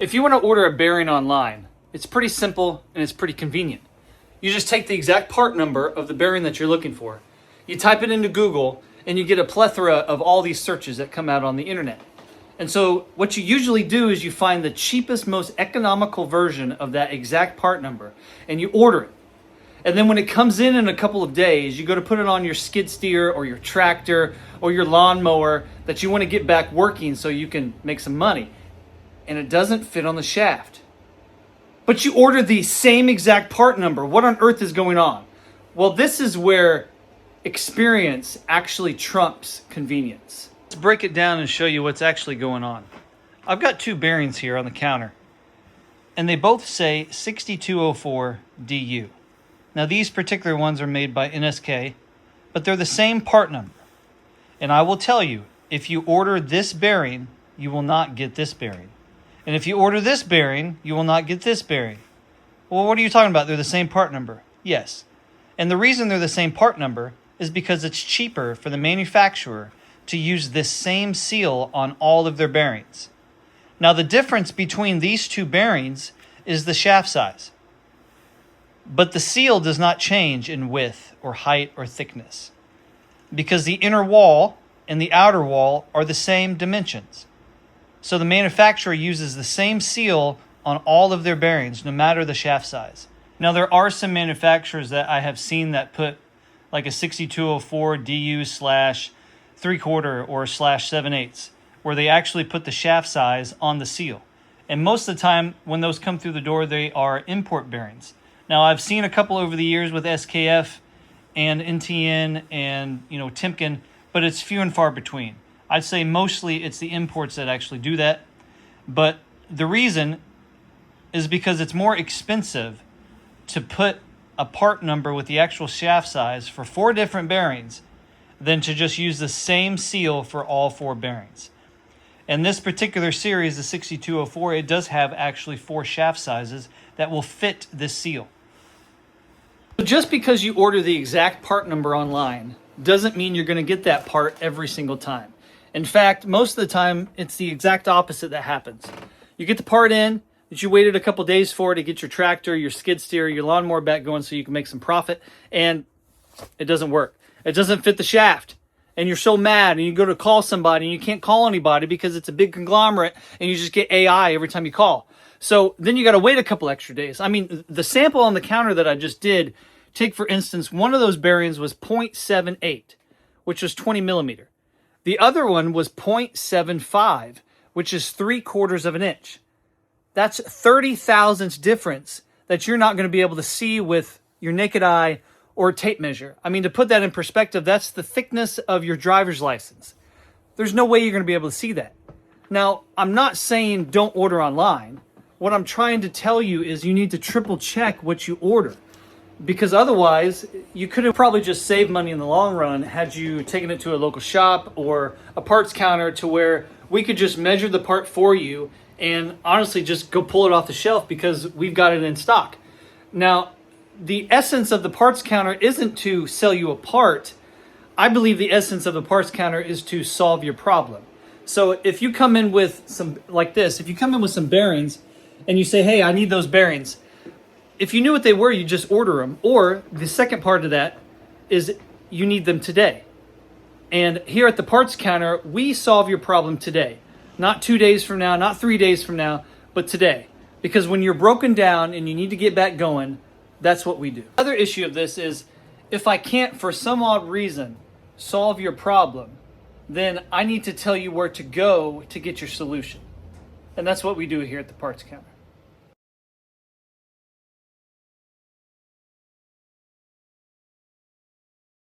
If you want to order a bearing online, it's pretty simple and it's pretty convenient. You just take the exact part number of the bearing that you're looking for. You type it into Google and you get a plethora of all these searches that come out on the internet. And so what you usually do is you find the cheapest, most economical version of that exact part number and you order it. And then when it comes in a couple of days, you go to put it on your skid steer or your tractor or your lawnmower that you want to get back working so you can make some money. And it doesn't fit on the shaft. But you ordered the same exact part number. What on earth is going on? Well, this is where experience actually trumps convenience. Let's break it down and show you what's actually going on. I've got two bearings here on the counter, and they both say 6204 DU. Now, these particular ones are made by NSK, but they're the same part number. And I will tell you, if you order this bearing, you will not get this bearing. And if you order this bearing, you will not get this bearing. Well, what are you talking about? They're the same part number. Yes. And the reason they're the same part number is because it's cheaper for the manufacturer to use this same seal on all of their bearings. Now, the difference between these two bearings is the shaft size. But the seal does not change in width or height or thickness because the inner wall and the outer wall are the same dimensions. So the manufacturer uses the same seal on all of their bearings, no matter the shaft size. Now, there are some manufacturers that I have seen that put like a 6204 DU /3/4 or /7/8, where they actually put the shaft size on the seal. And most of the time, when those come through the door, they are import bearings. Now, I've seen a couple over the years with SKF and NTN and Timken, but it's few and far between. I'd say mostly it's the imports that actually do that. But the reason is because it's more expensive to put a part number with the actual shaft size for 4 different bearings than to just use the same seal for all 4 bearings. And this particular series, the 6204, it does have actually 4 shaft sizes that will fit this seal. Just because you order the exact part number online doesn't mean you're going to get that part every single time. In fact, most of the time, it's the exact opposite that happens. You get the part in that you waited a couple days for to get your tractor, your skid steer, your lawnmower back going so you can make some profit, and it doesn't work. It doesn't fit the shaft. And you're so mad, and you go to call somebody, and you can't call anybody because it's a big conglomerate, and you just get AI every time you call. So then you got to wait a couple extra days. I mean, the sample on the counter that I just did, take for instance, one of those bearings was 0.78, which was 20 millimeter. The other one was 0.75, which is 3/4 of an inch. That's 30 thousandths difference that you're not going to be able to see with your naked eye or tape measure. I mean, to put that in perspective, that's the thickness of your driver's license. There's no way you're going to be able to see that. Now, I'm not saying don't order online. What I'm trying to tell you is you need to triple check what you order, because otherwise you could have probably just saved money in the long run had you taken it to a local shop or a parts counter to where we could just measure the part for you and honestly just go pull it off the shelf because we've got it in stock. Now, the essence of the parts counter isn't to sell you a part. I believe the essence of the parts counter is to solve your problem. So if you come in with some, like this, if you come in with some bearings and you say, hey, I need those bearings, if you knew what they were, you just order them. Or the second part of that is you need them today. And here at the parts counter, we solve your problem today. Not 2 days from now, not 3 days from now, but today. Because when you're broken down and you need to get back going, that's what we do. Other issue of this is if I can't, for some odd reason, solve your problem, then I need to tell you where to go to get your solution. And that's what we do here at the parts counter.